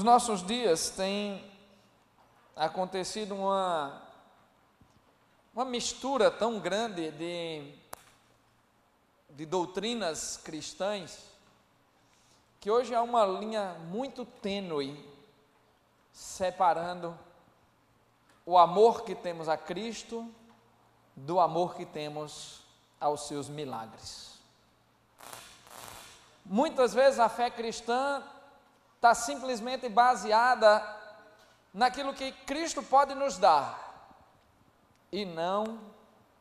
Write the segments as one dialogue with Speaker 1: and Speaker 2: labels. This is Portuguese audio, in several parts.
Speaker 1: Nos nossos dias tem acontecido uma mistura tão grande de doutrinas cristãs, que hoje há uma linha muito tênue separando o amor que temos a Cristo do amor que temos aos seus milagres. Muitas vezes a fé cristã está simplesmente baseada naquilo que Cristo pode nos dar e não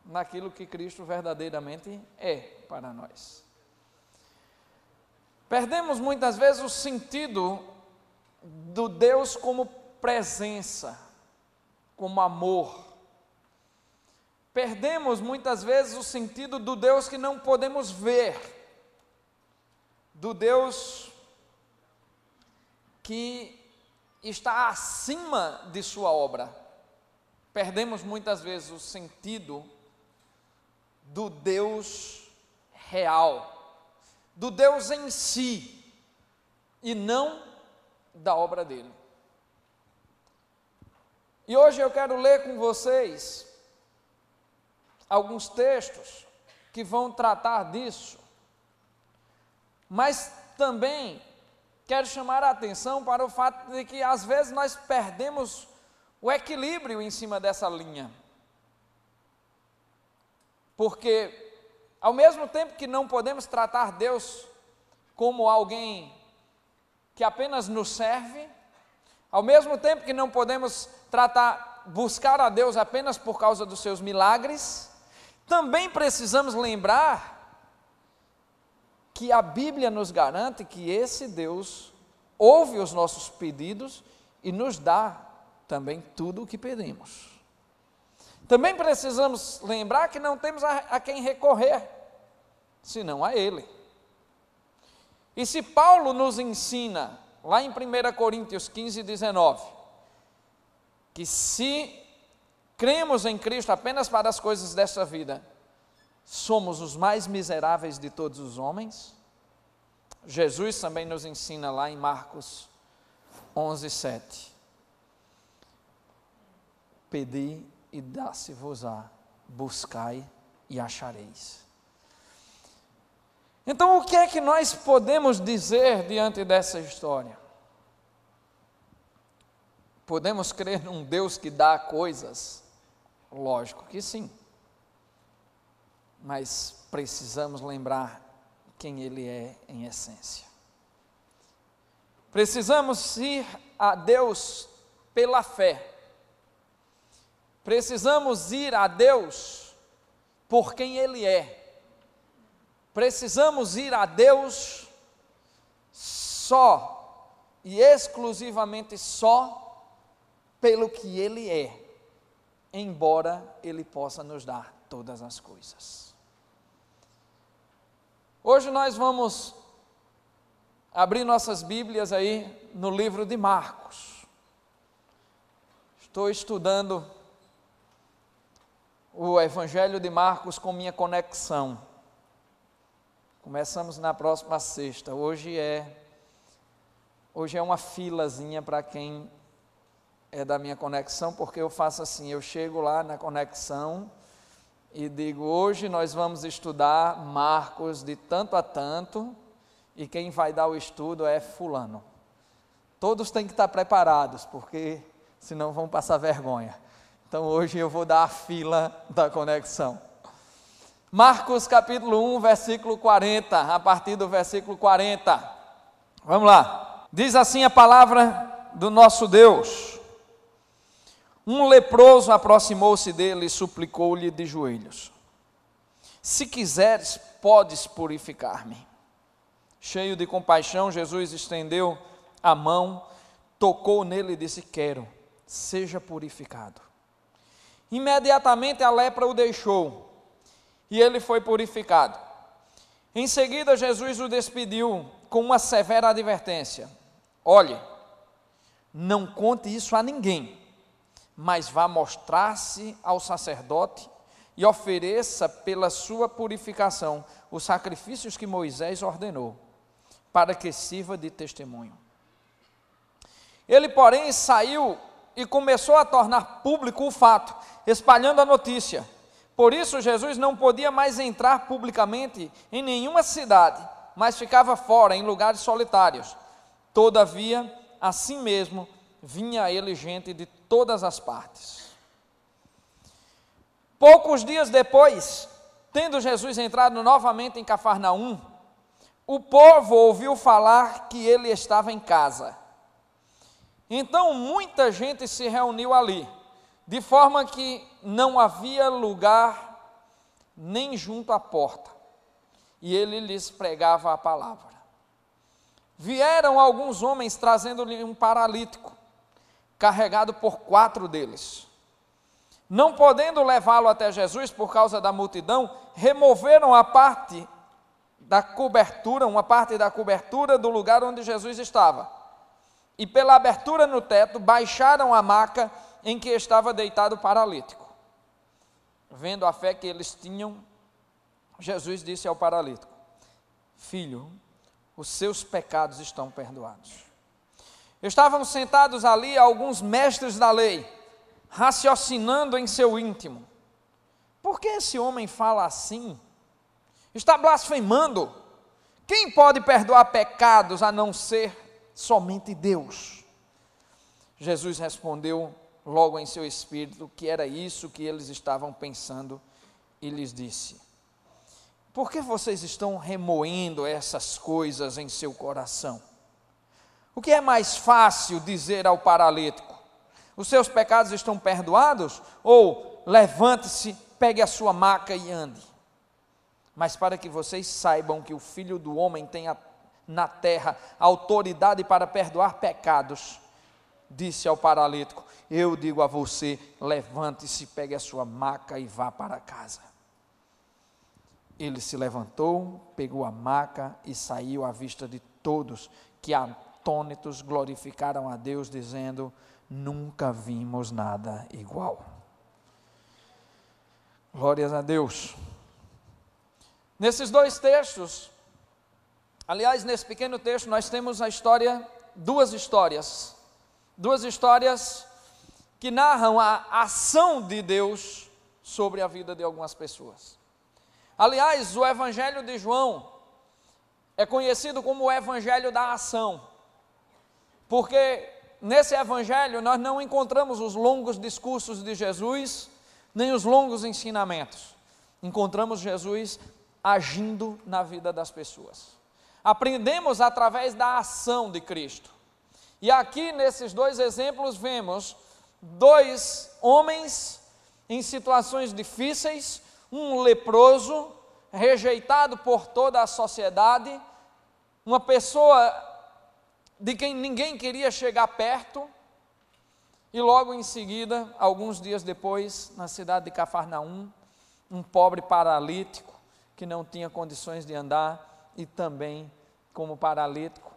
Speaker 1: naquilo que Cristo verdadeiramente é para nós. Perdemos muitas vezes o sentido do Deus como presença, como amor. Perdemos muitas vezes o sentido do Deus que não podemos ver, do Deus que está acima de sua obra. Perdemos muitas vezes o sentido do Deus real, do Deus em si, e não da obra dele. E hoje eu quero ler com vocês alguns textos que vão tratar disso, mas também quero chamar a atenção para o fato de que às vezes nós perdemos o equilíbrio em cima dessa linha, porque ao mesmo tempo que não podemos tratar Deus como alguém que apenas nos serve, ao mesmo tempo que não podemos buscar a Deus apenas por causa dos seus milagres, também precisamos lembrar que a Bíblia nos garante que esse Deus ouve os nossos pedidos e nos dá também tudo o que pedimos. Também precisamos lembrar que não temos a quem recorrer, senão a Ele. E se Paulo nos ensina, lá em 1 Coríntios 15, 19, que se cremos em Cristo apenas para as coisas desta vida, somos os mais miseráveis de todos os homens, Jesus também nos ensina lá em Marcos 11, 7. Pedi e dá-se-vos-á, buscai e achareis. Então, o que é que nós podemos dizer diante dessa história? Podemos crer num Deus que dá coisas? Lógico que sim. Mas precisamos lembrar quem Ele é em essência. Precisamos ir a Deus pela fé. Precisamos ir a Deus por quem Ele é. Precisamos ir a Deus só e exclusivamente só pelo que Ele é, embora Ele possa nos dar todas as coisas. Hoje nós vamos abrir nossas Bíblias aí no livro de Marcos. Estou estudando o Evangelho de Marcos com minha conexão. Começamos na próxima sexta. Hoje é uma filazinha para quem é da minha conexão, porque eu faço assim, eu chego lá na conexão e digo, hoje nós vamos estudar Marcos de tanto a tanto, e quem vai dar o estudo é fulano. Todos têm que estar preparados, porque senão vão passar vergonha. Então hoje eu vou dar a fila da conexão. Marcos capítulo 1, versículo 40, a partir do versículo 40. Vamos lá. Diz assim a palavra do nosso Deus. Um leproso aproximou-se dele e suplicou-lhe de joelhos: se quiseres, podes purificar-me. Cheio de compaixão, Jesus estendeu a mão, tocou nele e disse: quero, seja purificado. Imediatamente a lepra o deixou e ele foi purificado. Em seguida, Jesus o despediu com uma severa advertência: olhe, não conte isso a ninguém, mas vá mostrar-se ao sacerdote e ofereça pela sua purificação os sacrifícios que Moisés ordenou, para que sirva de testemunho. Ele, porém, saiu e começou a tornar público o fato, espalhando a notícia. Por isso, Jesus não podia mais entrar publicamente em nenhuma cidade, mas ficava fora, em lugares solitários. Todavia, assim mesmo, vinha a ele gente de todas as partes. Poucos dias depois, tendo Jesus entrado novamente em Cafarnaum, o povo ouviu falar que ele estava em casa. Então muita gente se reuniu ali, de forma que não havia lugar nem junto à porta, e ele lhes pregava a palavra. Vieram alguns homens trazendo-lhe um paralítico, carregado por 4 deles. Não podendo levá-lo até Jesus por causa da multidão, removeram uma parte da cobertura do lugar onde Jesus estava, e pela abertura no teto baixaram a maca em que estava deitado o paralítico. Vendo a fé que eles tinham, Jesus disse ao paralítico: filho, os seus pecados estão perdoados. Estavam sentados ali alguns mestres da lei, raciocinando em seu íntimo: por que esse homem fala assim? Está blasfemando. Quem pode perdoar pecados a não ser somente Deus? Jesus respondeu logo em seu espírito que era isso que eles estavam pensando e lhes disse: por que vocês estão remoendo essas coisas em seu coração? O que é mais fácil dizer ao paralítico: os seus pecados estão perdoados? Ou levante-se, pegue a sua maca e ande? Mas para que vocês saibam que o Filho do Homem tem na terra autoridade para perdoar pecados, disse ao paralítico: eu digo a você, levante-se, pegue a sua maca e vá para casa. Ele se levantou, pegou a maca e saiu à vista de todos, que atônitos glorificaram a Deus, dizendo: nunca vimos nada igual. Glórias a Deus. Nesses 2 textos, aliás, nesse pequeno texto, nós temos duas histórias que narram a ação de Deus sobre a vida de algumas pessoas. Aliás, o Evangelho de João é conhecido como o Evangelho da ação, porque nesse Evangelho nós não encontramos os longos discursos de Jesus, nem os longos ensinamentos. Encontramos Jesus agindo na vida das pessoas. Aprendemos através da ação de Cristo. E aqui nesses 2 exemplos vemos 2 homens em situações difíceis, um leproso, rejeitado por toda a sociedade, uma pessoa de quem ninguém queria chegar perto, e logo em seguida, alguns dias depois, na cidade de Cafarnaum, um pobre paralítico que não tinha condições de andar, e também, como paralítico,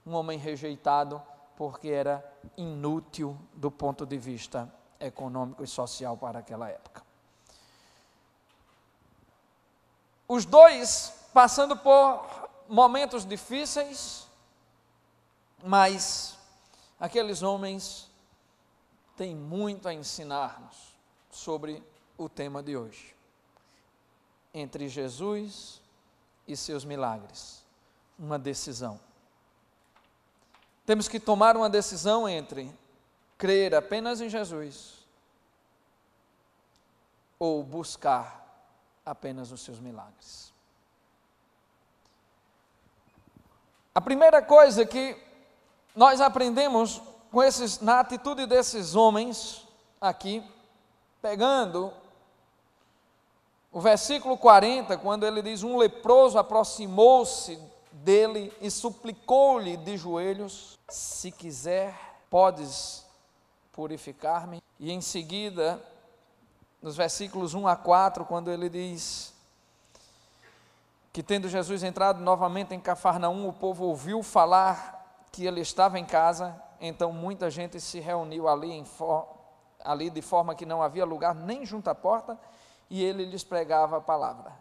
Speaker 1: um homem rejeitado porque era inútil do ponto de vista econômico e social para aquela época. Os 2 passando por momentos difíceis, mas aqueles homens têm muito a ensinar-nos sobre o tema de hoje. Entre Jesus e seus milagres, uma decisão. Temos que tomar uma decisão entre crer apenas em Jesus ou buscar apenas os seus milagres. A primeira coisa que nós aprendemos na atitude desses homens aqui, pegando o versículo 40, quando ele diz: um leproso aproximou-se dele e suplicou-lhe de joelhos: se quiser, podes purificar-me. E em seguida, nos versículos 1 a 4, quando ele diz que tendo Jesus entrado novamente em Cafarnaum, o povo ouviu falar que ele estava em casa, então muita gente se reuniu ali de forma que não havia lugar nem junto à porta, e ele lhes pregava a palavra.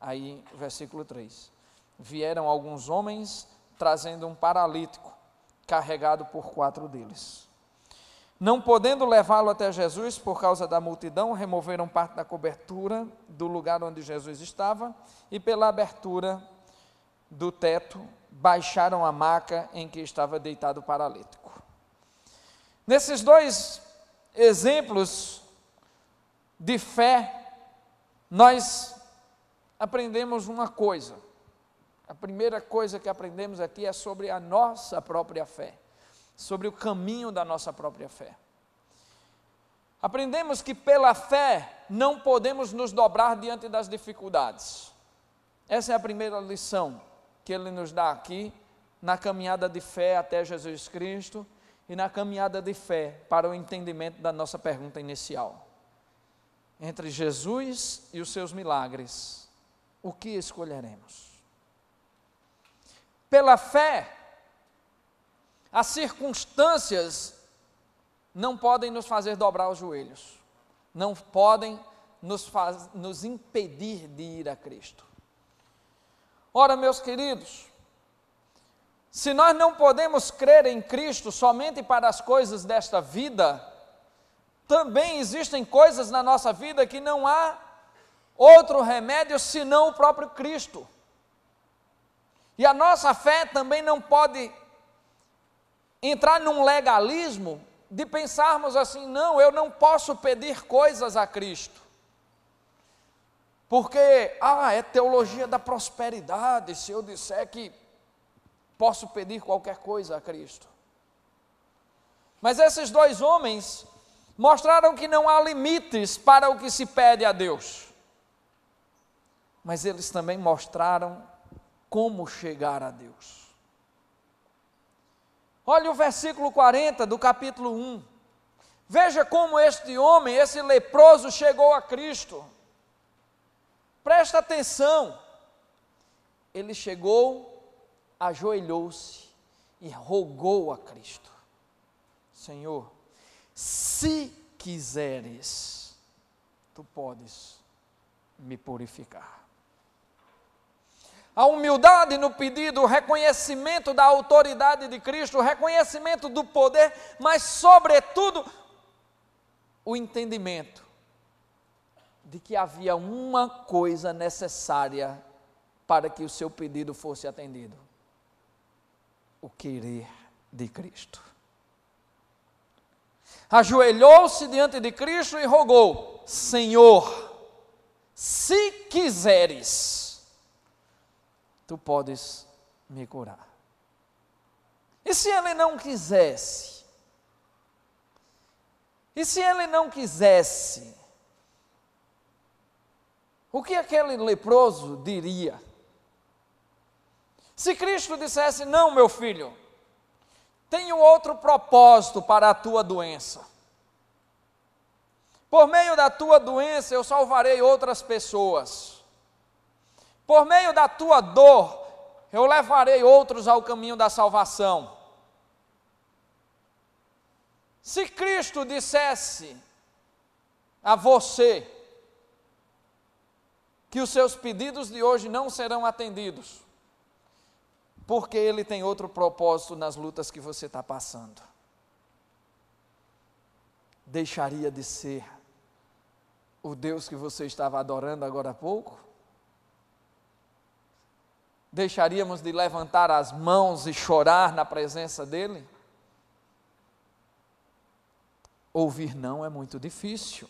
Speaker 1: Aí, versículo 3, vieram alguns homens trazendo um paralítico, carregado por 4 deles. Não podendo levá-lo até Jesus por causa da multidão, removeram parte da cobertura do lugar onde Jesus estava e pela abertura do teto baixaram a maca em que estava deitado o paralítico. Nesses 2 exemplos de fé, nós aprendemos uma coisa. A primeira coisa que aprendemos aqui é sobre a nossa própria fé, sobre o caminho da nossa própria fé. Aprendemos que pela fé não podemos nos dobrar diante das dificuldades. Essa é a primeira lição que ele nos dá aqui, na caminhada de fé até Jesus Cristo e na caminhada de fé para o entendimento da nossa pergunta inicial. Entre Jesus e os seus milagres, o que escolheremos? Pela fé, as circunstâncias não podem nos fazer dobrar os joelhos, não podem nos impedir de ir a Cristo. Ora, meus queridos, se nós não podemos crer em Cristo somente para as coisas desta vida, também existem coisas na nossa vida que não há outro remédio senão o próprio Cristo. E a nossa fé também não pode entrar num legalismo de pensarmos assim, não, eu não posso pedir coisas a Cristo. Porque, é teologia da prosperidade, se eu disser que posso pedir qualquer coisa a Cristo. Mas esses 2 homens mostraram que não há limites para o que se pede a Deus. Mas eles também mostraram como chegar a Deus. Olha o versículo 40 do capítulo 1. Veja como este homem, esse leproso, chegou a Cristo. Presta atenção. Ele chegou, ajoelhou-se e rogou a Cristo: Senhor, se quiseres, tu podes me purificar. A humildade no pedido, o reconhecimento da autoridade de Cristo, o reconhecimento do poder, mas sobretudo o entendimento de que havia uma coisa necessária para que o seu pedido fosse atendido: o querer de Cristo. Ajoelhou-se diante de Cristo e rogou: Senhor, se quiseres, tu podes me curar. E se ele não quisesse? E se ele não quisesse? O que aquele leproso diria? Se Cristo dissesse: não, meu filho, tenho outro propósito para a tua doença. Por meio da tua doença eu salvarei outras pessoas. Por meio da tua dor eu levarei outros ao caminho da salvação. Se Cristo dissesse a você que os seus pedidos de hoje não serão atendidos, porque Ele tem outro propósito nas lutas que você está passando, deixaria de ser o Deus que você estava adorando agora há pouco? Deixaríamos de levantar as mãos e chorar na presença dEle? Ouvir não é muito difícil.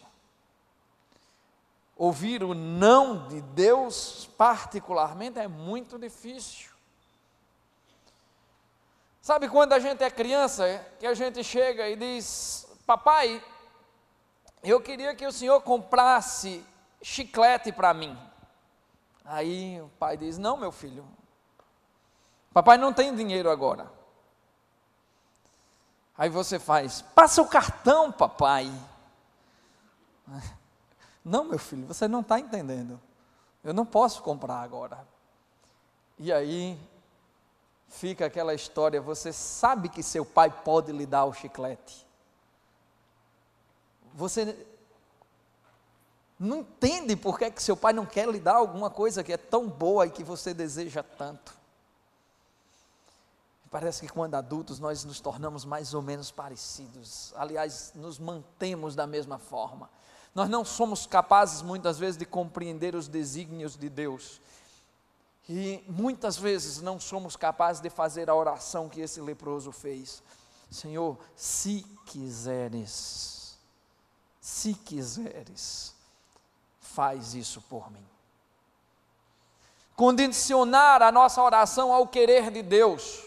Speaker 1: Ouvir o não de Deus, particularmente, é muito difícil. Sabe quando a gente é criança, que a gente chega e diz: papai, eu queria que o senhor comprasse chiclete para mim. Aí o pai diz: não, meu filho, papai não tem dinheiro agora. Aí você faz: passa o cartão, papai. Não, meu filho, você não está entendendo. Eu não posso comprar agora. E aí fica aquela história: você sabe que seu pai pode lhe dar o chiclete. Você não entende por que seu pai não quer lhe dar alguma coisa que é tão boa e que você deseja tanto. Parece que quando adultos nós nos tornamos mais ou menos parecidos, aliás, nos mantemos da mesma forma. Nós não somos capazes muitas vezes de compreender os desígnios de Deus, e muitas vezes não somos capazes de fazer a oração que esse leproso fez: Senhor, se quiseres, faz isso por mim. Condicionar a nossa oração ao querer de Deus,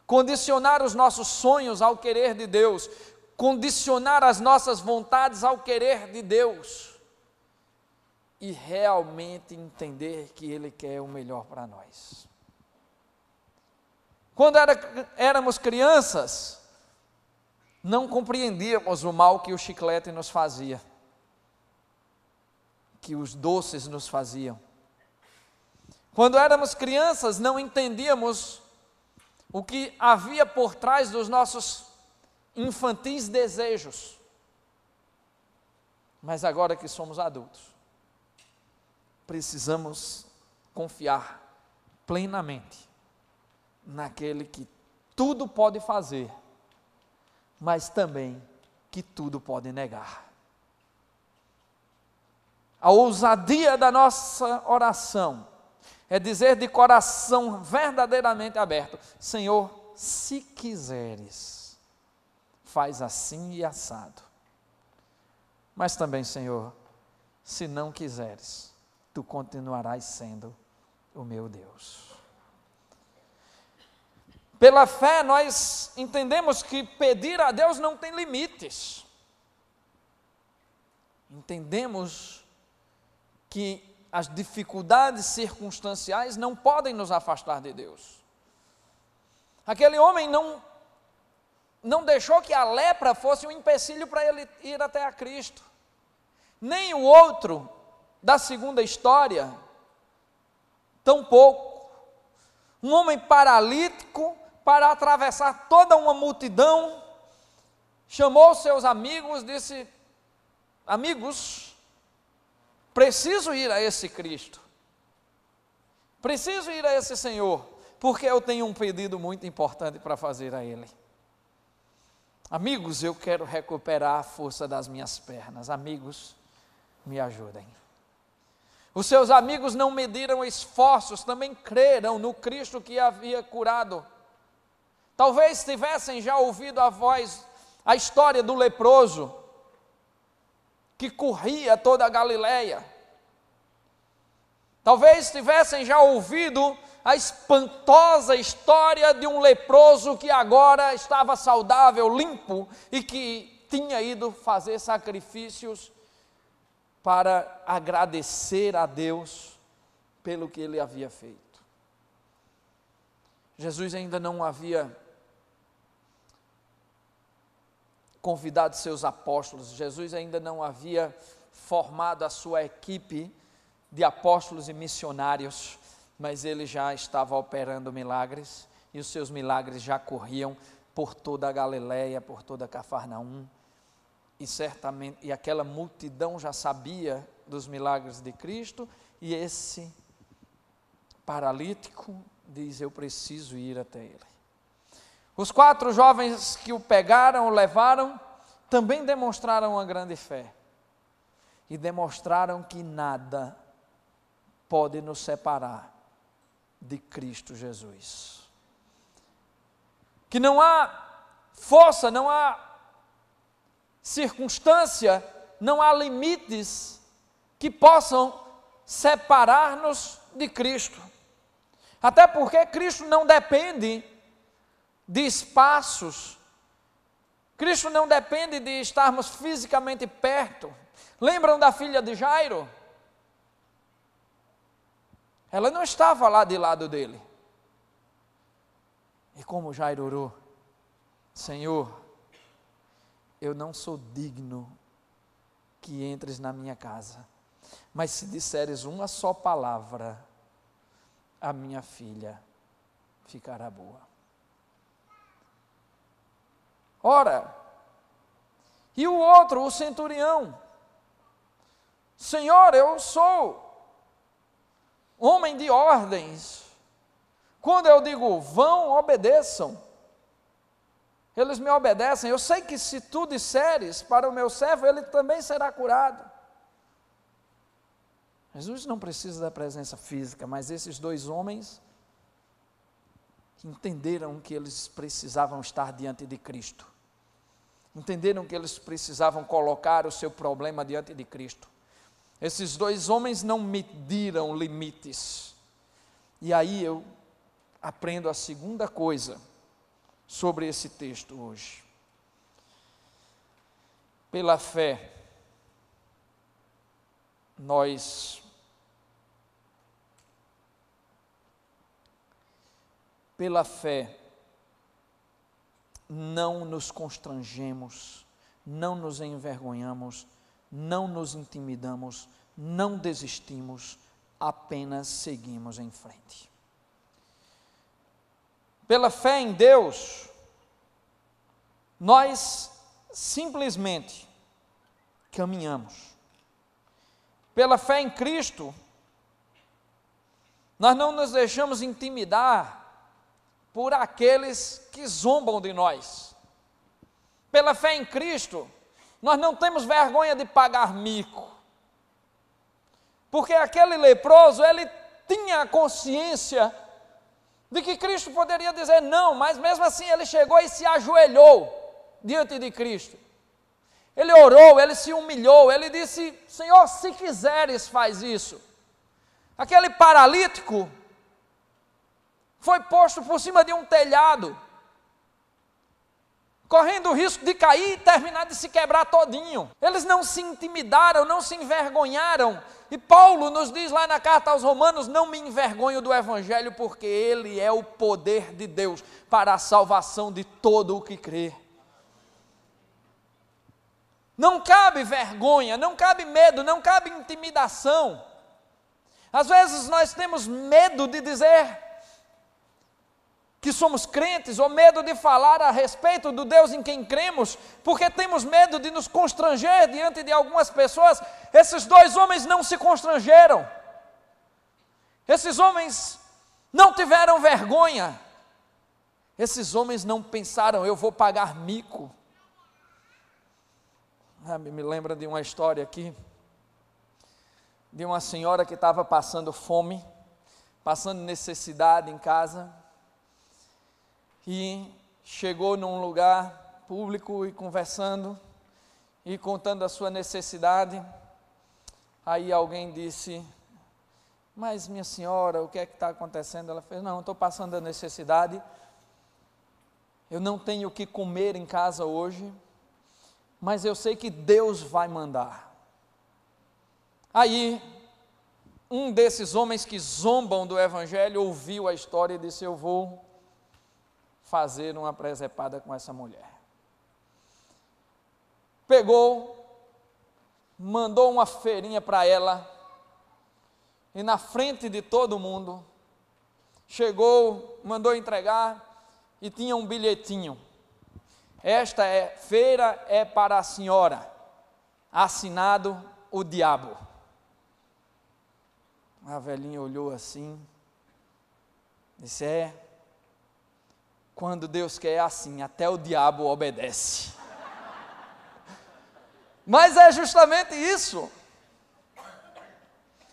Speaker 1: condicionar os nossos sonhos ao querer de Deus, condicionar as nossas vontades ao querer de Deus, e realmente entender que Ele quer o melhor para nós. Quando éramos crianças, não compreendíamos o mal que o chiclete nos fazia, que os doces nos faziam. Quando éramos crianças, não entendíamos o que havia por trás dos nossos infantis desejos. Mas agora que somos adultos, precisamos confiar plenamente naquele que tudo pode fazer, mas também que tudo pode negar. A ousadia da nossa oração é dizer de coração verdadeiramente aberto: Senhor, se quiseres, faz assim e assado. Mas também, Senhor, se não quiseres, tu continuarás sendo o meu Deus. Pela fé nós entendemos que pedir a Deus não tem limites. Entendemos que as dificuldades circunstanciais não podem nos afastar de Deus. Aquele homem não deixou que a lepra fosse um empecilho para ele ir até a Cristo. Nem o outro da segunda história, tampouco. Um homem paralítico, para atravessar toda uma multidão, chamou seus amigos, disse: amigos, preciso ir a esse Cristo, preciso ir a esse Senhor, porque eu tenho um pedido muito importante para fazer a Ele. Amigos, eu quero recuperar a força das minhas pernas, amigos, me ajudem. Os seus amigos não mediram esforços, também creram no Cristo que havia curado. Talvez tivessem já ouvido a história do leproso, que corria toda a Galileia. Talvez tivessem já ouvido a espantosa história de um leproso que agora estava saudável, limpo, e que tinha ido fazer sacrifícios para agradecer a Deus pelo que ele havia feito. Jesus ainda não havia convidado seus apóstolos, Jesus ainda não havia formado a sua equipe de apóstolos e missionários, mas ele já estava operando milagres, e os seus milagres já corriam por toda a Galileia, por toda Cafarnaum, e aquela multidão já sabia dos milagres de Cristo, e esse paralítico diz: eu preciso ir até ele. Os 4 jovens que o pegaram, o levaram, também demonstraram uma grande fé, e demonstraram que nada pode nos separar de Cristo Jesus, que não há força, não há circunstância, não há limites que possam separar-nos de Cristo, até porque Cristo não depende de espaços, Cristo não depende de estarmos fisicamente perto. Lembram da filha de Jairo? Ela não estava lá de lado dele. E como Jairo orou: Senhor, eu não sou digno que entres na minha casa, mas se disseres uma só palavra, a minha filha ficará boa. Ora, e o outro, o centurião: Senhor, eu sou homem de ordens, Quando eu digo vão, obedeçam. Eles me obedecem. Eu sei que se tu disseres para o meu servo, ele também será curado. Jesus não precisa da presença física, mas esses dois homens entenderam que eles precisavam estar diante de Cristo. Entenderam que eles precisavam colocar o seu problema diante de Cristo. Esses dois homens não mediram limites. E aí eu aprendo a segunda coisa sobre esse texto hoje. Pela fé, não nos constrangemos, não nos envergonhamos, não nos intimidamos, não desistimos, apenas seguimos em frente. Pela fé em Deus, nós simplesmente caminhamos. Pela fé em Cristo, nós não nos deixamos intimidar por aqueles que zombam de nós. Pela fé em Cristo, nós não temos vergonha de pagar mico. Porque aquele leproso, ele tinha a consciência de que Cristo poderia dizer não, mas mesmo assim ele chegou e se ajoelhou diante de Cristo. Ele orou, ele se humilhou, ele disse: Senhor, se quiseres, faz isso. Aquele paralítico foi posto por cima de um telhado, correndo o risco de cair e terminar de se quebrar todinho. Eles não se intimidaram, não se envergonharam. E Paulo nos diz lá na carta aos Romanos: não me envergonho do Evangelho, porque ele é o poder de Deus para a salvação de todo o que crê. Não cabe vergonha, não cabe medo, não cabe intimidação. Às vezes nós temos medo de dizer que somos crentes, ou medo de falar a respeito do Deus em quem cremos, porque temos medo de nos constranger diante de algumas pessoas. Esses dois homens não se constrangeram. Esses homens não tiveram vergonha. Esses homens não pensaram: eu vou pagar mico. Me lembra de uma história aqui, de uma senhora que estava passando fome, passando necessidade em casa, e chegou num lugar público e conversando, e contando a sua necessidade. Aí alguém disse: mas minha senhora, o que é que está acontecendo? Ela fez: não, estou passando a necessidade, eu não tenho o que comer em casa hoje, mas eu sei que Deus vai mandar. Aí, um desses homens que zombam do Evangelho ouviu a história e disse: eu vou fazer uma presepada com essa mulher. Pegou, mandou uma feirinha para ela, e na frente de todo mundo, chegou, mandou entregar, e tinha um bilhetinho: esta feira é para a senhora, assinado o diabo. A velhinha olhou assim, disse: quando Deus quer é assim, até o diabo obedece. Mas é justamente isso.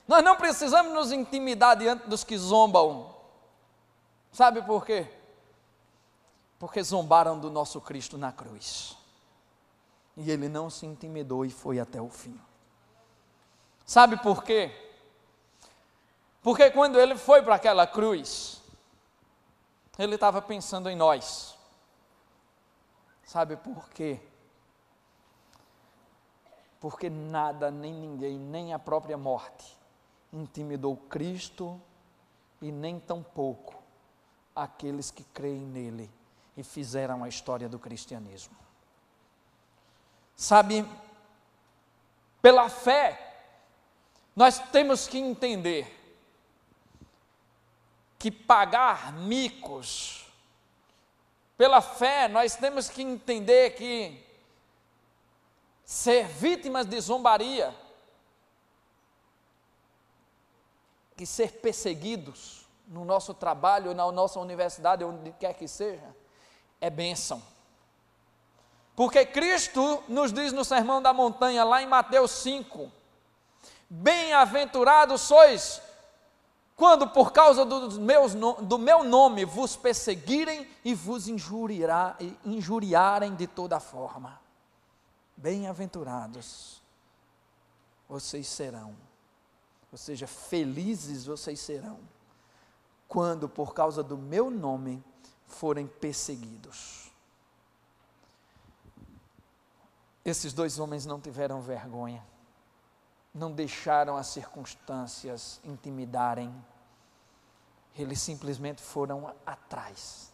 Speaker 1: Nós não precisamos nos intimidar diante dos que zombam. Sabe por quê? Porque zombaram do nosso Cristo na cruz. E ele não se intimidou e foi até o fim. Sabe por quê? Porque quando ele foi para aquela cruz, ele estava pensando em nós. Sabe por quê? Porque nada, nem ninguém, nem a própria morte intimidou Cristo, e nem tampouco aqueles que creem nele e fizeram a história do cristianismo. Sabe, pela fé, nós temos que entender que pagar micos, pela fé, nós temos que entender que ser vítimas de zombaria, que ser perseguidos no nosso trabalho, na nossa universidade, onde quer que seja, é bênção. Porque Cristo nos diz no Sermão da Montanha, lá em Mateus 5, bem-aventurados sois, quando por causa do meu nome vos perseguirem e vos injuriarem de toda forma. Bem-aventurados vocês serão, ou seja, felizes vocês serão, quando por causa do meu nome forem perseguidos. Esses dois homens não tiveram vergonha, não deixaram as circunstâncias intimidarem, eles simplesmente foram atrás,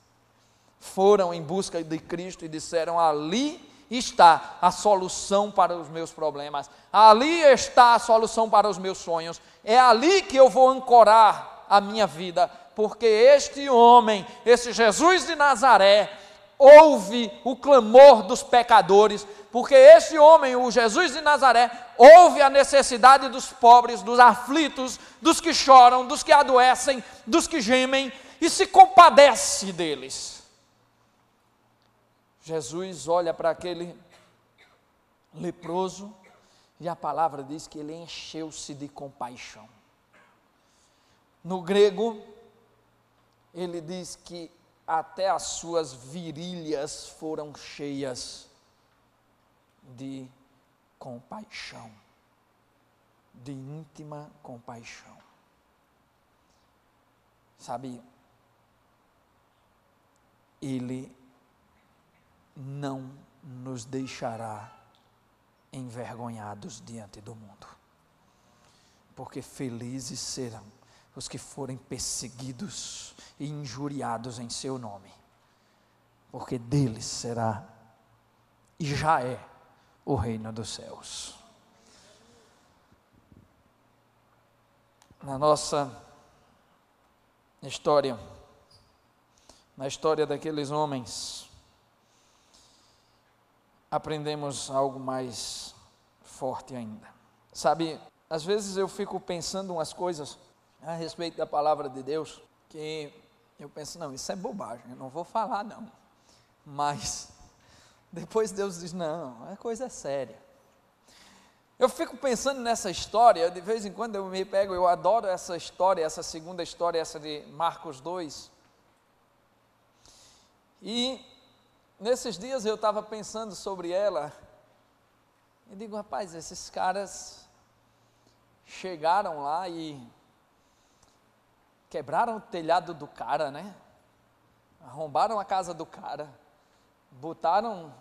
Speaker 1: foram em busca de Cristo e disseram: ali está a solução para os meus problemas, ali está a solução para os meus sonhos, é ali que eu vou ancorar a minha vida, porque este homem, esse Jesus de Nazaré, ouve o clamor dos pecadores, porque esse homem, o Jesus de Nazaré, ouve a necessidade dos pobres, dos aflitos, dos que choram, dos que adoecem, dos que gemem, e se compadece deles. Jesus olha para aquele leproso, e a palavra diz que ele encheu-se de compaixão. No grego, ele diz que até as suas virilhas foram cheias de compaixão, de íntima compaixão. Sabe, Ele não nos deixará envergonhados diante do mundo, porque felizes serão os que forem perseguidos e injuriados em seu nome, porque deles será e já é o reino dos céus. Na nossa história, na história daqueles homens, aprendemos algo mais forte ainda. Sabe, às vezes eu fico pensando umas coisas a respeito da palavra de Deus, que eu penso, não, isso é bobagem, eu não vou falar não, mas depois Deus diz, não, a coisa é séria. Eu fico pensando nessa história, de vez em quando eu me pego, eu adoro essa história, essa segunda história, essa de Marcos 2, e nesses dias eu estava pensando sobre ela, e digo, rapaz, esses caras chegaram lá e quebraram o telhado do cara, né? Arrombaram a casa do cara, botaram,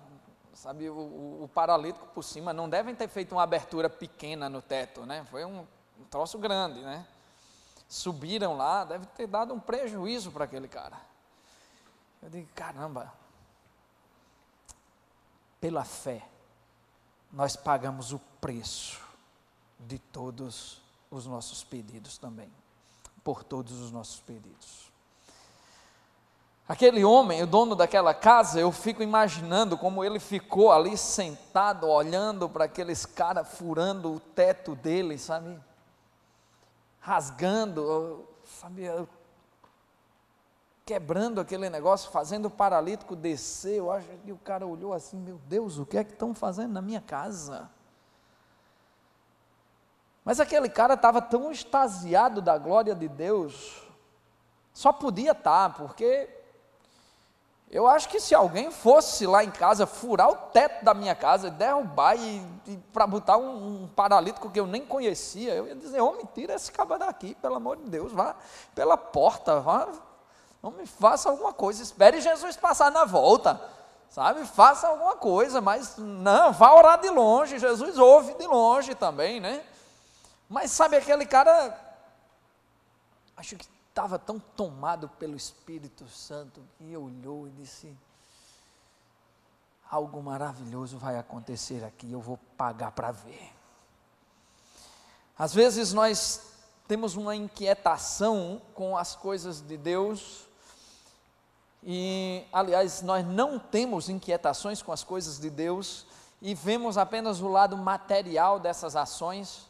Speaker 1: sabe, o paralítico por cima, não devem ter feito uma abertura pequena no teto, né? Foi um troço grande, né? Subiram lá, deve ter dado um prejuízo para aquele cara. Eu digo, caramba, pela fé, nós pagamos o preço de todos os nossos pedidos também, por todos os nossos pedidos. Aquele homem, o dono daquela casa, eu fico imaginando como ele ficou ali sentado, olhando para aqueles caras furando o teto dele, sabe? Rasgando, sabe? Quebrando aquele negócio, fazendo o paralítico descer. Eu acho que o cara olhou assim, meu Deus, o que é que estão fazendo na minha casa? Mas aquele cara estava tão extasiado da glória de Deus, só podia estar, porque eu acho que se alguém fosse lá em casa, furar o teto da minha casa, derrubar e para botar um paralítico que eu nem conhecia, eu ia dizer, homem, tira esse cabra daqui, pelo amor de Deus, vá pela porta, vá, homem, faça alguma coisa, espere Jesus passar na volta, sabe, faça alguma coisa, mas não, vá orar de longe, Jesus ouve de longe também, né? Mas sabe, aquele cara, acho que estava tão tomado pelo Espírito Santo, que olhou e disse, algo maravilhoso vai acontecer aqui, eu vou pagar para ver. Às vezes nós temos uma inquietação com as coisas de Deus, e aliás, nós não temos inquietações com as coisas de Deus, e vemos apenas o lado material dessas ações,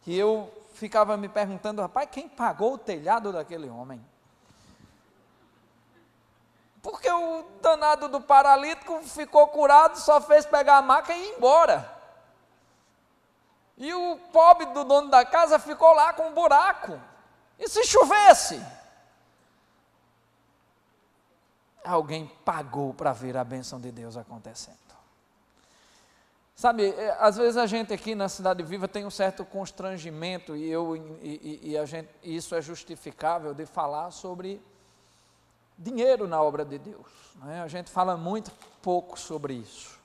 Speaker 1: e eu ficava me perguntando, rapaz, quem pagou o telhado daquele homem? o danado do paralítico ficou curado, só fez pegar a maca e ir embora. E o pobre do dono da casa ficou lá com um buraco. E se chovesse? Alguém pagou para ver a bênção de Deus acontecendo. Sabe, às vezes a gente aqui na Cidade Viva tem um certo constrangimento, e isso é justificável, de falar sobre dinheiro na obra de Deus, né? A gente fala muito pouco sobre isso.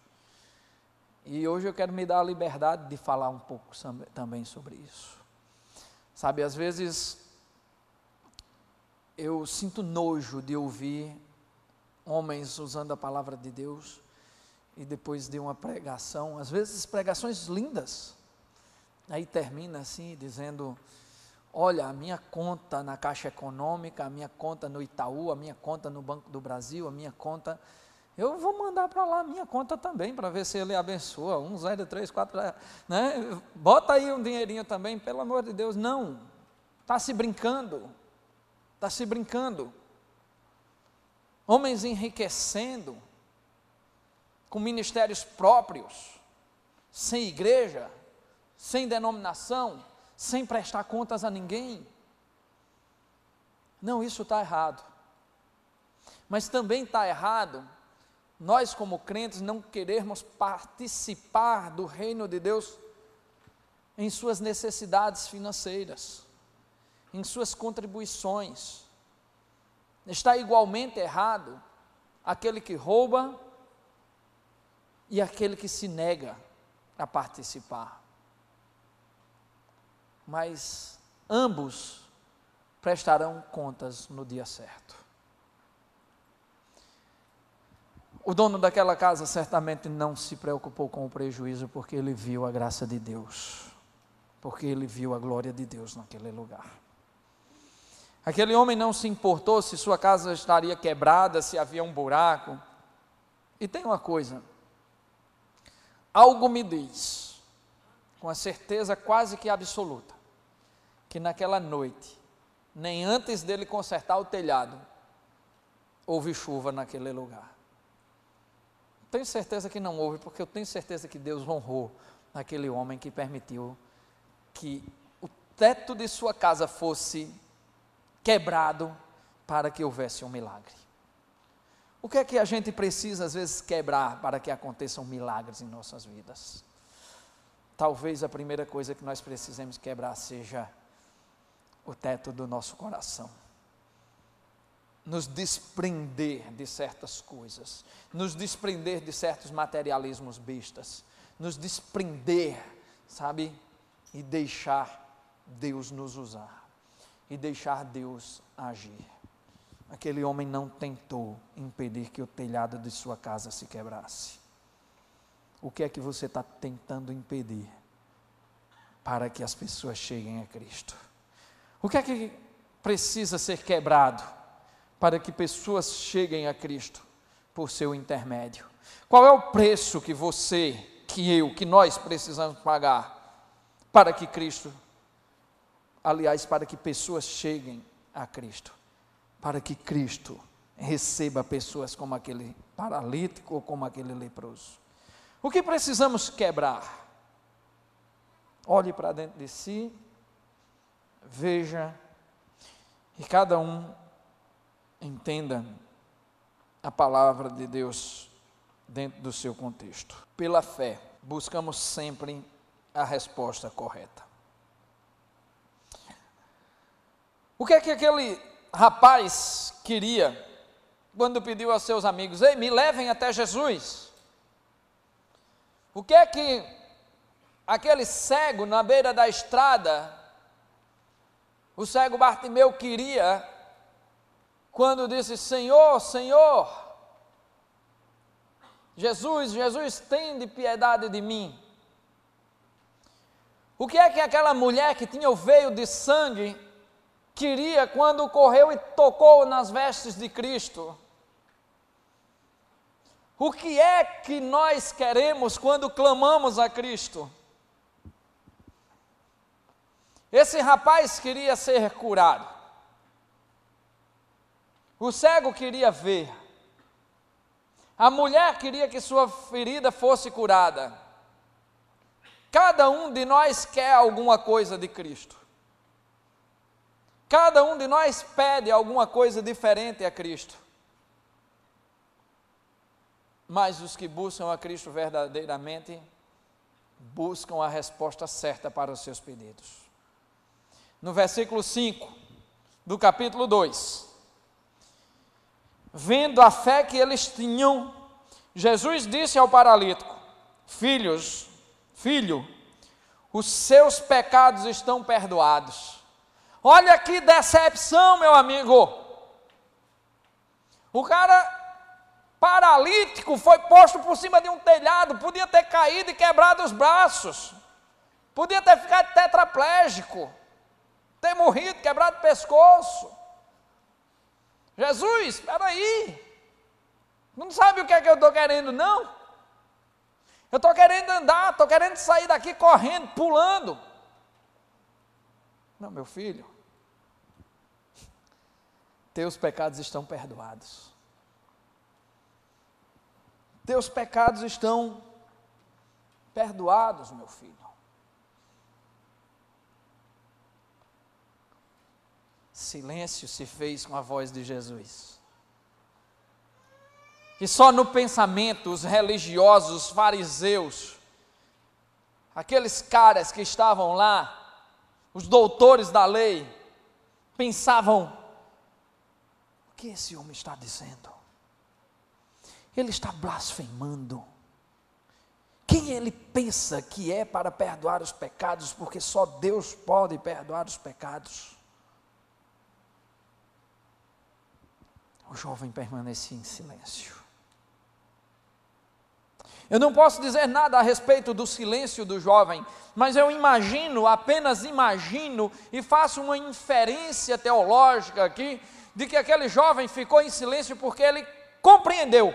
Speaker 1: E hoje eu quero me dar a liberdade de falar um pouco também sobre isso. Sabe, às vezes eu sinto nojo de ouvir homens usando a palavra de Deus e depois de uma pregação, às vezes pregações lindas, aí termina assim dizendo: olha, a minha conta na Caixa Econômica, a minha conta no Itaú, a minha conta no Banco do Brasil, a minha conta, eu vou mandar para lá a minha conta também, para ver se ele abençoa, 1, 0, 3, 4, né? Bota aí um dinheirinho também, pelo amor de Deus. Não, está se brincando, está se brincando. Homens enriquecendo, com ministérios próprios, sem igreja, sem denominação, sem prestar contas a ninguém. Não, isso está errado. Mas também está errado nós, como crentes, não querermos participar do reino de Deus em suas necessidades financeiras, em suas contribuições. Está igualmente errado aquele que rouba e aquele que se nega a participar. Mas ambos prestarão contas no dia certo. O dono daquela casa certamente não se preocupou com o prejuízo, porque ele viu a graça de Deus, porque ele viu a glória de Deus naquele lugar. Aquele homem não se importou se sua casa estaria quebrada, se havia um buraco. E tem uma coisa, algo me diz, com a certeza quase que absoluta, que naquela noite, nem antes dele consertar o telhado, houve chuva naquele lugar. Tenho certeza que não houve, porque eu tenho certeza que Deus honrou aquele homem que permitiu que o teto de sua casa fosse quebrado para que houvesse um milagre. O que é que a gente precisa às vezes quebrar para que aconteçam milagres em nossas vidas? Talvez a primeira coisa que nós precisemos quebrar seja o teto do nosso coração. Nos desprender de certas coisas, nos desprender de certos materialismos bestas, nos desprender, sabe, e deixar Deus nos usar, e deixar Deus agir. Aquele homem não tentou impedir que o telhado de sua casa se quebrasse. O que é que você está tentando impedir para que as pessoas cheguem a Cristo? O que é que precisa ser quebrado para que pessoas cheguem a Cristo por seu intermédio? Qual é o preço que você, que eu, que nós precisamos pagar para que Cristo, aliás, para que pessoas cheguem a Cristo, para que Cristo receba pessoas como aquele paralítico ou como aquele leproso? O que precisamos quebrar? Olhe para dentro de si, veja, e cada um entenda a palavra de Deus dentro do seu contexto. Pela fé, buscamos sempre a resposta correta. O que é que aquele rapaz queria quando pediu aos seus amigos: ei, me levem até Jesus? O que é que aquele cego na beira da estrada, o cego Bartimeu, queria quando disse: Senhor, Senhor, Jesus, Jesus, tende piedade de mim? O que é que aquela mulher que tinha o veio de sangue queria quando correu e tocou nas vestes de Cristo? O que é que nós queremos quando clamamos a Cristo? Esse rapaz queria ser curado. O cego queria ver. A mulher queria que sua ferida fosse curada. Cada um de nós quer alguma coisa de Cristo. Cada um de nós pede alguma coisa diferente a Cristo. Mas os que buscam a Cristo verdadeiramente, buscam a resposta certa para os seus pedidos. No versículo 5 do capítulo 2, vendo a fé que eles tinham, Jesus disse ao paralítico: filho, os seus pecados estão perdoados. Olha que decepção, meu amigo. O cara paralítico foi posto por cima de um telhado, podia ter caído e quebrado os braços, podia ter ficado tetraplégico, ter morrido, quebrado o pescoço. Jesus, espera aí, não sabe o que é que eu estou querendo, não? Eu estou querendo andar, estou querendo sair daqui correndo, pulando. Não, meu filho, teus pecados estão perdoados. Teus pecados estão perdoados, meu filho. Silêncio se fez com a voz de Jesus. E só no pensamento os religiosos, os fariseus, aqueles caras que estavam lá, os doutores da lei, pensavam: o que esse homem está dizendo? Ele está blasfemando. Quem ele pensa que é para perdoar os pecados? Porque só Deus pode perdoar os pecados. O jovem permanecia em silêncio. Eu não posso dizer nada a respeito do silêncio do jovem, mas eu imagino, apenas imagino, e faço uma inferência teológica aqui, de que aquele jovem ficou em silêncio porque ele compreendeu,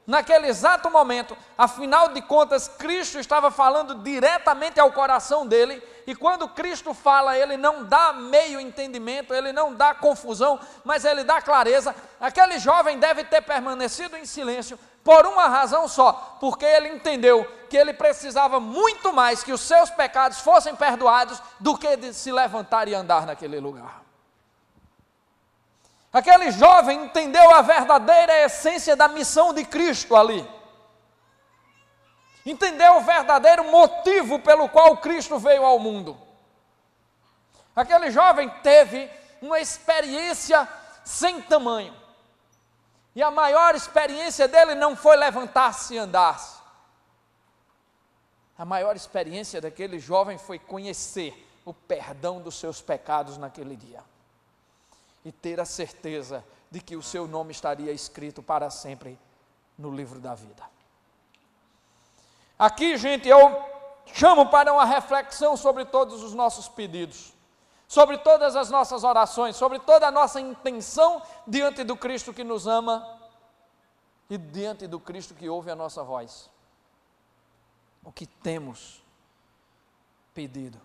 Speaker 1: naquele exato momento, afinal de contas, Cristo estava falando diretamente ao coração dele, e quando Cristo fala, ele não dá meio entendimento, ele não dá confusão, mas ele dá clareza. Aquele jovem deve ter permanecido em silêncio por uma razão só, porque ele entendeu que ele precisava muito mais que os seus pecados fossem perdoados do que de se levantar e andar naquele lugar. Aquele jovem entendeu a verdadeira essência da missão de Cristo ali. Entendeu o verdadeiro motivo pelo qual Cristo veio ao mundo. Aquele jovem teve uma experiência sem tamanho. E a maior experiência dele não foi levantar-se e andar-se. A maior experiência daquele jovem foi conhecer o perdão dos seus pecados naquele dia. E ter a certeza de que o seu nome estaria escrito para sempre no livro da vida. Aqui, gente, eu chamo para uma reflexão sobre todos os nossos pedidos, sobre todas as nossas orações, sobre toda a nossa intenção diante do Cristo que nos ama e diante do Cristo que ouve a nossa voz. O que temos pedido?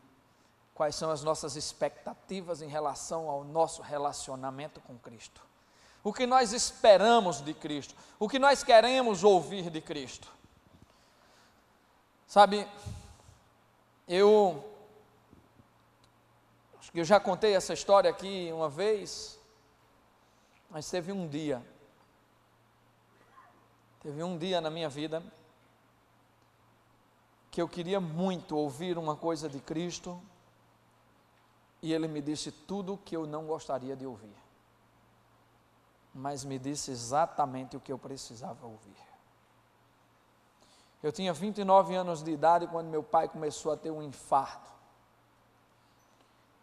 Speaker 1: Quais são as nossas expectativas em relação ao nosso relacionamento com Cristo? O que nós esperamos de Cristo? O que nós queremos ouvir de Cristo? Sabe, acho que eu já contei essa história aqui uma vez, mas teve um dia na minha vida que eu queria muito ouvir uma coisa de Cristo, e Ele me disse tudo o que eu não gostaria de ouvir, mas me disse exatamente o que eu precisava ouvir. Eu tinha 29 anos de idade quando meu pai começou a ter um infarto,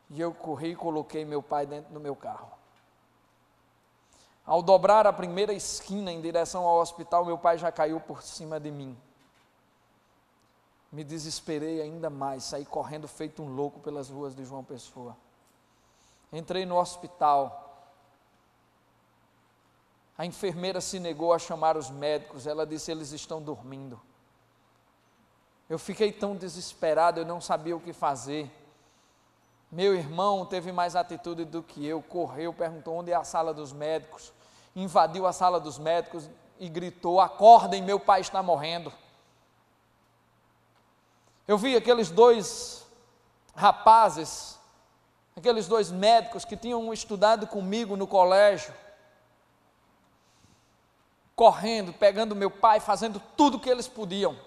Speaker 1: e eu corri e coloquei meu pai dentro do meu carro. Ao dobrar a primeira esquina em direção ao hospital, meu pai já caiu por cima de mim. Me desesperei ainda mais, saí correndo feito um louco pelas ruas de João Pessoa. Entrei no hospital. A enfermeira se negou a chamar os médicos, ela disse: eles estão dormindo. Eu fiquei tão desesperado, eu não sabia o que fazer. Meu irmão teve mais atitude do que eu, correu, perguntou onde é a sala dos médicos, invadiu a sala dos médicos e gritou: acordem, meu pai está morrendo. Eu vi aqueles dois rapazes, aqueles dois médicos que tinham estudado comigo no colégio, correndo, pegando meu pai, fazendo tudo o que eles podiam.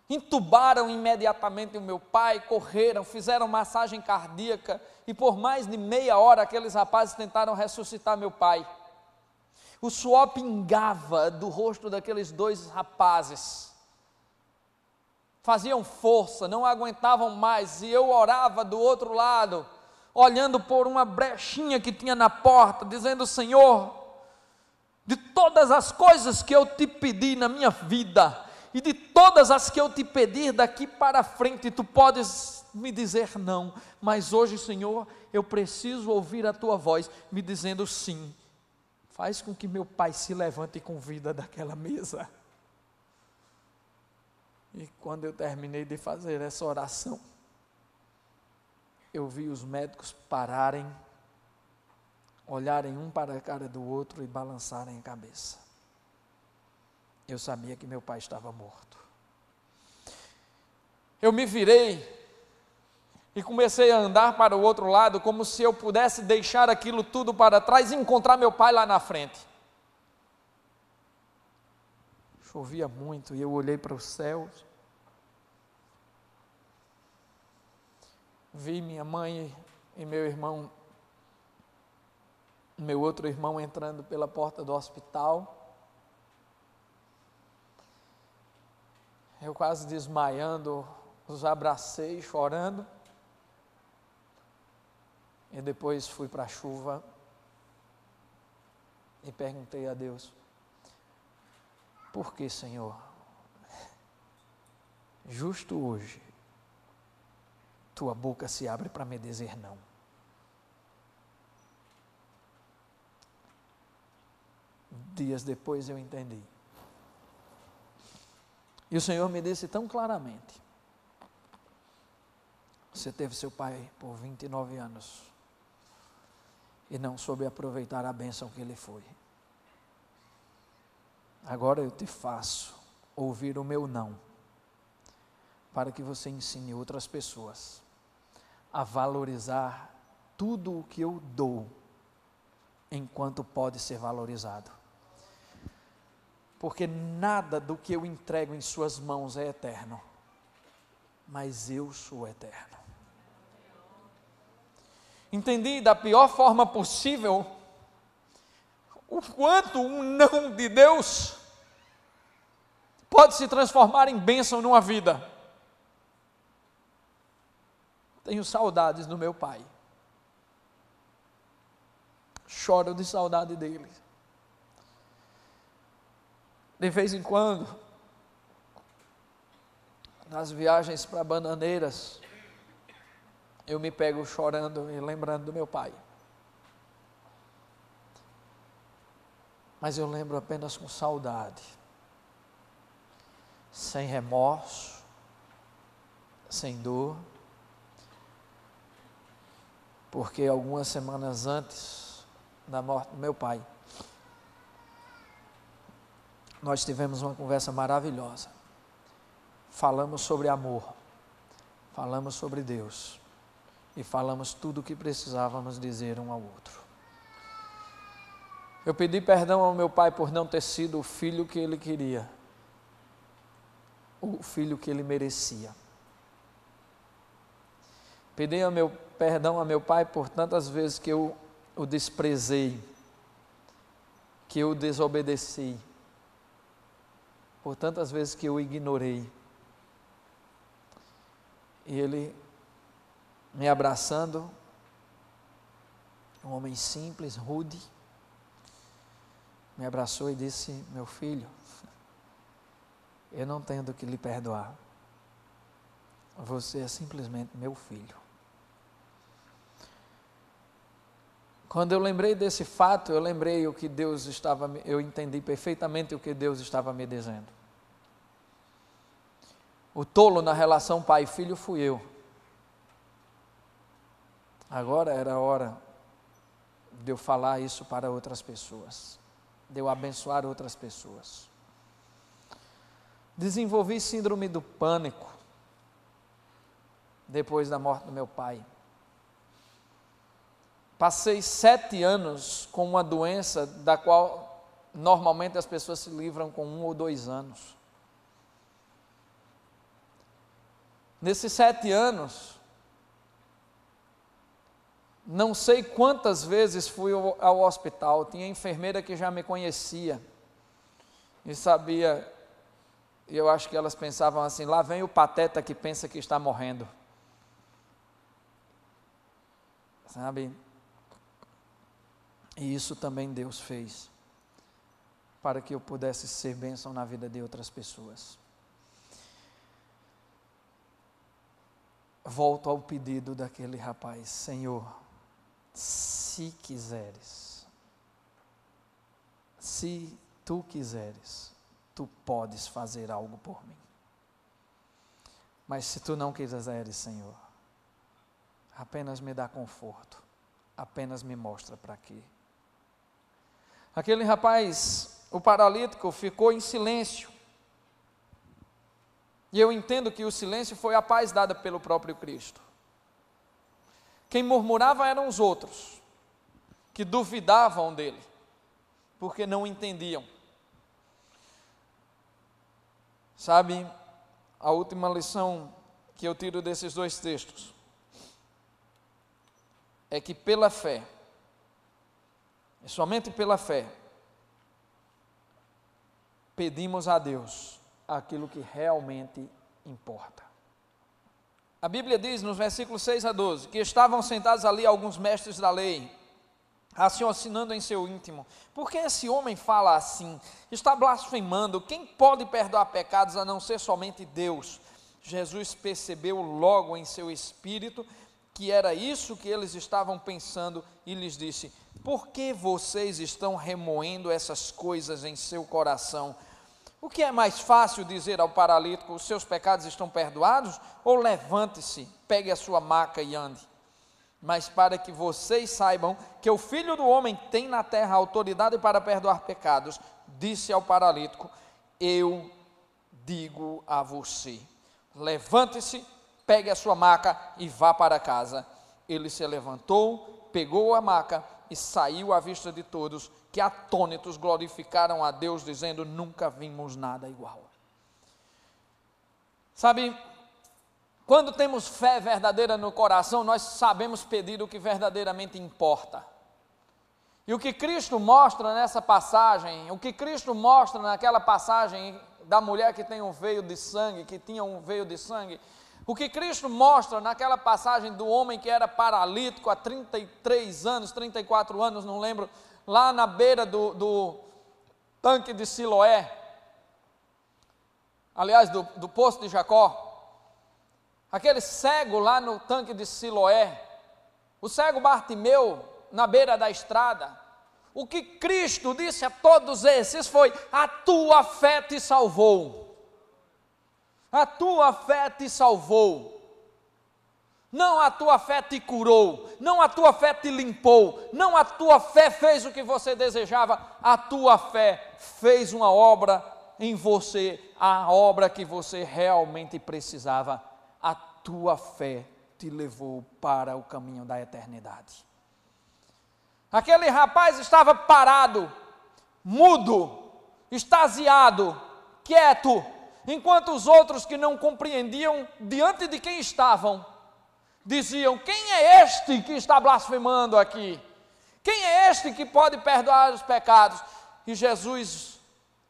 Speaker 1: Entubaram imediatamente o meu pai, correram, fizeram massagem cardíaca e por mais de meia hora aqueles rapazes tentaram ressuscitar meu pai. O suor pingava do rosto daqueles dois rapazes. Faziam força, não aguentavam mais, e eu orava do outro lado, olhando por uma brechinha que tinha na porta, dizendo: Senhor, de todas as coisas que eu te pedi na minha vida, e de todas as que eu te pedir daqui para frente, tu podes me dizer não, mas hoje, Senhor, eu preciso ouvir a tua voz, me dizendo sim. Faz com que meu pai se levante com vida daquela mesa. E quando eu terminei de fazer essa oração, eu vi os médicos pararem, olharem um para a cara do outro e balançarem a cabeça. Eu sabia que meu pai estava morto. Eu me virei e comecei a andar para o outro lado, como se eu pudesse deixar aquilo tudo para trás e encontrar meu pai lá na frente. Chovia muito e eu olhei para os céus. Vi minha mãe e meu irmão, meu outro irmão entrando pela porta do hospital. Eu quase desmaiando, os abracei, chorando. E depois fui para a chuva e perguntei a Deus: por que, Senhor, justo hoje, tua boca se abre para me dizer não? Dias depois eu entendi. E o Senhor me disse tão claramente: você teve seu pai por 29 anos e não soube aproveitar a bênção que ele foi. Agora eu te faço ouvir o meu não, para que você ensine outras pessoas a valorizar tudo o que eu dou, enquanto pode ser valorizado. Porque nada do que eu entrego em suas mãos é eterno, mas eu sou eterno. Entendi da pior forma possível o quanto um não de Deus pode se transformar em bênção numa vida. Tenho saudades do meu pai. Choro de saudade dele. De vez em quando, nas viagens para Bananeiras, eu me pego chorando e lembrando do meu pai. Mas eu lembro apenas com saudade, sem remorso, sem dor, porque algumas semanas antes da morte do meu pai, nós tivemos uma conversa maravilhosa. Falamos sobre amor, falamos sobre Deus e falamos tudo o que precisávamos dizer um ao outro. Eu pedi perdão ao meu pai por não ter sido o filho que ele queria, o filho que ele merecia. Pedi perdão a meu pai por tantas vezes que eu o desprezei, que eu o desobedeci, por tantas vezes que eu o ignorei. E ele, me abraçando, um homem simples, rude, me abraçou e disse: meu filho, eu não tenho do que lhe perdoar, você é simplesmente meu filho. Quando eu lembrei desse fato, eu lembrei o que Deus estava, eu entendi perfeitamente o que Deus estava me dizendo. O tolo na relação pai e filho fui eu. Agora era a hora de eu falar isso para outras pessoas. de eu abençoar outras pessoas. Desenvolvi síndrome do pânico depois da morte do meu pai. Passei 7 anos com uma doença da qual normalmente as pessoas se livram com 1 ou 2 anos. Nesses 7 anos, não sei quantas vezes fui ao hospital. Tinha enfermeira que já me conhecia e sabia, e eu acho que elas pensavam assim: lá vem o pateta que pensa que está morrendo. Sabe? E isso também Deus fez, para que eu pudesse ser bênção na vida de outras pessoas. Volto ao pedido daquele rapaz: Senhor, se quiseres, se tu quiseres, tu podes fazer algo por mim. Mas se tu não quiseres, Senhor, apenas me dá conforto, apenas me mostra para quê. Aquele rapaz, o paralítico, ficou em silêncio. E eu entendo que o silêncio foi a paz dada pelo próprio Cristo. Quem murmurava eram os outros, que duvidavam dele, porque não entendiam. Sabe, a última lição que eu tiro desses 2 textos é que pela fé, e somente pela fé, pedimos a Deus aquilo que realmente importa. A Bíblia diz nos versículos 6 a 12, que estavam sentados ali alguns mestres da lei, raciocinando em seu íntimo: por que esse homem fala assim? Está blasfemando. Quem pode perdoar pecados a não ser somente Deus? Jesus percebeu logo em seu espírito que era isso que eles estavam pensando e lhes disse: por que vocês estão remoendo essas coisas em seu coração? O que é mais fácil dizer ao paralítico: os seus pecados estão perdoados? Ou levante-se, pegue a sua maca e ande? Mas para que vocês saibam que o Filho do Homem tem na terra autoridade para perdoar pecados, disse ao paralítico: eu digo a você, levante-se, pegue a sua maca e vá para casa. Ele se levantou, pegou a maca e saiu à vista de todos, que atônitos glorificaram a Deus, dizendo: nunca vimos nada igual. Sabe, quando temos fé verdadeira no coração, nós sabemos pedir o que verdadeiramente importa. E o que Cristo mostra nessa passagem, o que Cristo mostra naquela passagem da mulher que tem um veio de sangue, que tinha um veio de sangue, o que Cristo mostra naquela passagem do homem que era paralítico há 33 anos, 34 anos, não lembro, lá na beira do tanque de Siloé, aliás, do poço de Jacó, aquele cego lá no tanque de Siloé, o cego Bartimeu na beira da estrada, o que Cristo disse a todos esses foi: a tua fé te salvou. A tua fé te salvou. Não a tua fé te curou, não a tua fé te limpou, não a tua fé fez o que você desejava, a tua fé fez uma obra em você, a obra que você realmente precisava. A tua fé te levou para o caminho da eternidade. Aquele rapaz estava parado, mudo, extasiado, quieto, enquanto os outros que não compreendiam diante de quem estavam, diziam: quem é este que está blasfemando aqui? Quem é este que pode perdoar os pecados? E Jesus,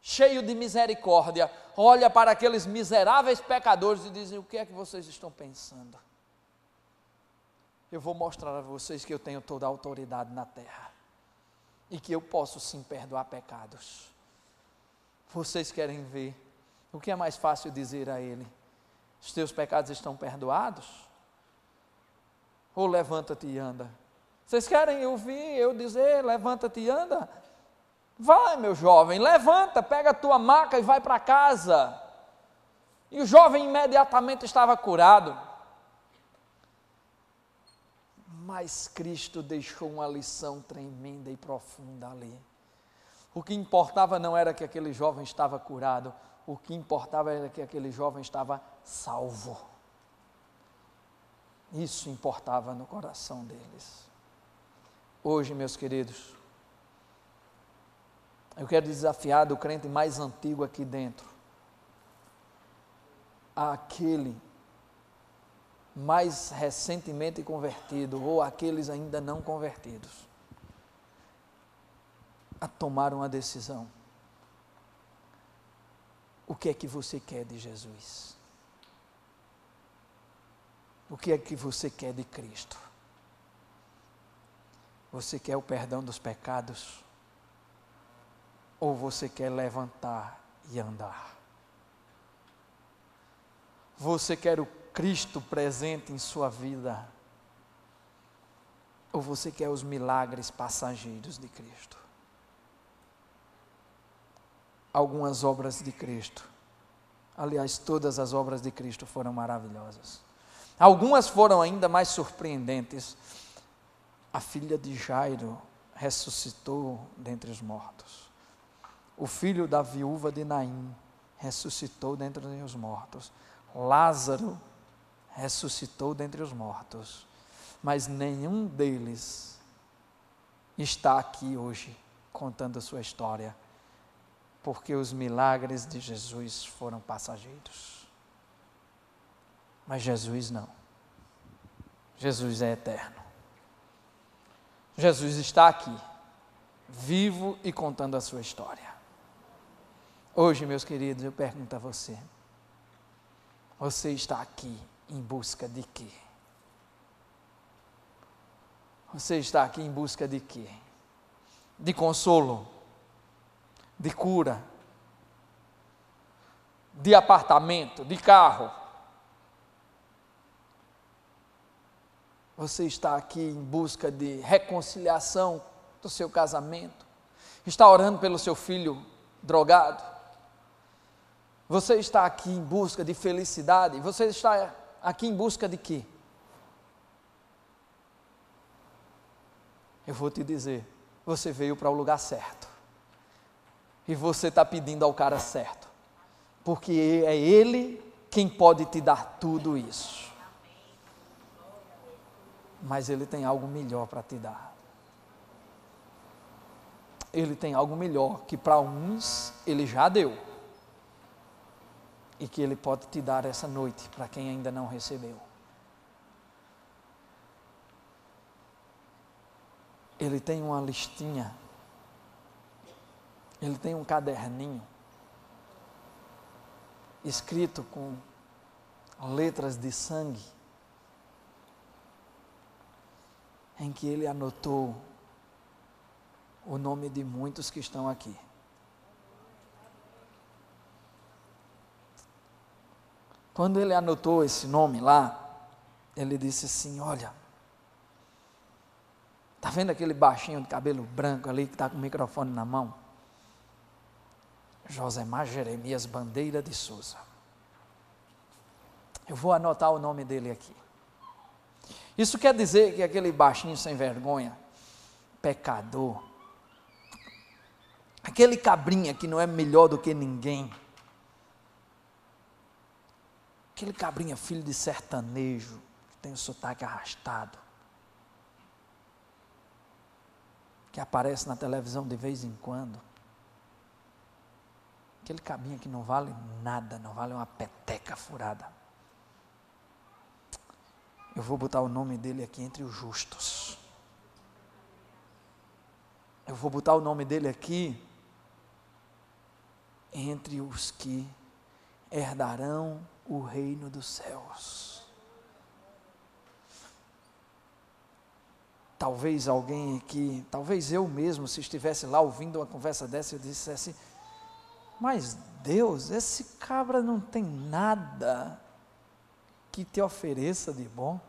Speaker 1: cheio de misericórdia, olha para aqueles miseráveis pecadores e diz: o que é que vocês estão pensando? Eu vou mostrar a vocês que eu tenho toda a autoridade na terra e que eu posso sim perdoar pecados. Vocês querem ver? O que é mais fácil dizer a ele? Os teus pecados estão perdoados? Ou levanta-te e anda? Vocês querem ouvir eu dizer: levanta-te e anda? Vai, meu jovem, levanta, pega a tua maca e vai para casa. E o jovem imediatamente estava curado. Mas Cristo deixou uma lição tremenda e profunda ali. O que importava não era que aquele jovem estava curado, o que importava era que aquele jovem estava salvo. Isso importava no coração deles. Hoje, meus queridos, eu quero desafiar do crente mais antigo aqui dentro, àquele mais recentemente convertido, ou aqueles ainda não convertidos, a tomar uma decisão. O que é que você quer de Jesus? O que é que você quer de Cristo? Você quer o perdão dos pecados? Ou você quer levantar e andar? Você quer o Cristo presente em sua vida? Ou você quer os milagres passageiros de Cristo? Algumas obras de Cristo, aliás, todas as obras de Cristo foram maravilhosas. Algumas foram ainda mais surpreendentes. A filha de Jairo ressuscitou dentre os mortos. O filho da viúva de Naim ressuscitou dentre os mortos. Lázaro ressuscitou dentre os mortos. Mas nenhum deles está aqui hoje contando a sua história, porque os milagres de Jesus foram passageiros. Mas Jesus não. Jesus é eterno. Jesus está aqui, vivo e contando a sua história. Hoje, meus queridos, eu pergunto a você: você está aqui em busca de quê? Você está aqui em busca de quê? De consolo? De cura? De apartamento? De carro? Você está aqui em busca de reconciliação do seu casamento? Está orando pelo seu filho drogado? Você está aqui em busca de felicidade? Você está aqui em busca de quê? Eu vou te dizer, você veio para o lugar certo. E você está pedindo ao cara certo. Porque é Ele quem pode te dar tudo isso. Mas Ele tem algo melhor para te dar. Ele tem algo melhor que para uns Ele já deu. E que Ele pode te dar essa noite para quem ainda não recebeu. Ele tem uma listinha. Ele tem um caderninho escrito com letras de sangue, em que Ele anotou o nome de muitos que estão aqui. Quando Ele anotou esse nome lá, Ele disse assim: olha, está vendo aquele baixinho de cabelo branco ali que está com o microfone na mão? Josemar Jeremias Bandeira de Souza. Eu vou anotar o nome dele aqui. Isso quer dizer que aquele baixinho sem vergonha, pecador, aquele cabrinha que não é melhor do que ninguém, aquele cabrinha filho de sertanejo, que tem o sotaque arrastado, que aparece na televisão de vez em quando, aquele cabrinha que não vale nada, não vale uma peteca furada. Eu vou botar o nome dele aqui entre os justos. Eu vou botar o nome dele aqui entre os que herdarão o reino dos céus. Talvez alguém aqui, talvez eu mesmo, se estivesse lá ouvindo uma conversa dessa, eu dissesse: mas Deus, esse cabra não tem nada que te ofereça de bom.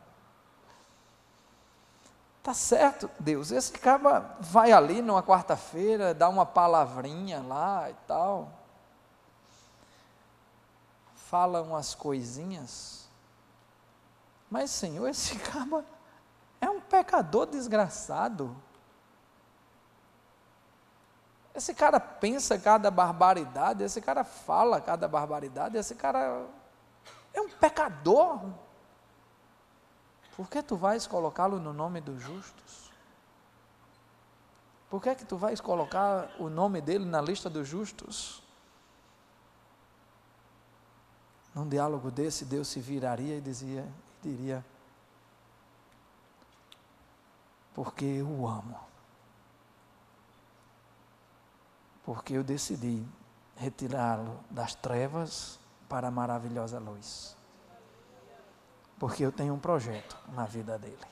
Speaker 1: Tá certo, Deus, esse cabra vai ali numa quarta-feira, dá uma palavrinha lá e tal, fala umas coisinhas, mas Senhor, esse cabra é um pecador desgraçado. Esse cara pensa cada barbaridade, esse cara fala cada barbaridade, esse cara é um pecador. Por que tu vais colocá-lo no nome dos justos? Por que é que tu vais colocar o nome dele na lista dos justos? Num diálogo desse, Deus se viraria e diria, porque eu o amo. Porque eu decidi retirá-lo das trevas para a maravilhosa luz. Porque eu tenho um projeto na vida dele.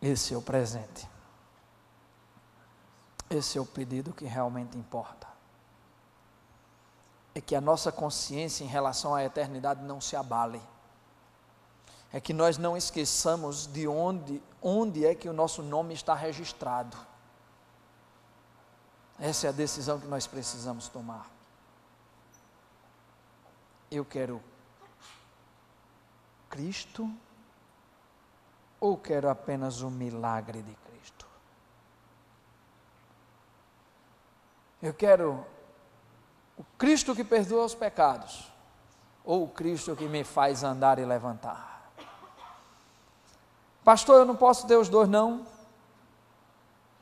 Speaker 1: Esse é o presente. Esse é o pedido que realmente importa. É que a nossa consciência em relação à eternidade não se abale. É que nós não esqueçamos de onde é que o nosso nome está registrado. Essa é a decisão que nós precisamos tomar. Eu quero Cristo ou quero apenas o milagre de Cristo? Eu quero o Cristo que perdoa os pecados ou o Cristo que me faz andar e levantar? Pastor, eu não posso ter os dois, não.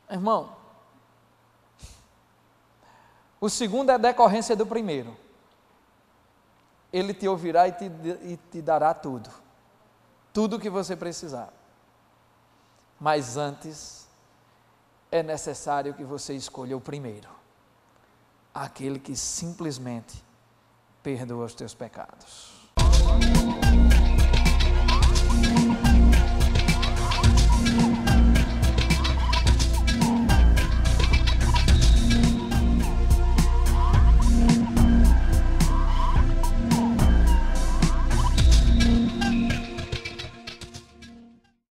Speaker 1: Irmão, o segundo é decorrência do primeiro. Ele te ouvirá e te dará tudo. Tudo o que você precisar. Mas antes, é necessário que você escolha o primeiro. Aquele que simplesmente perdoa os teus pecados.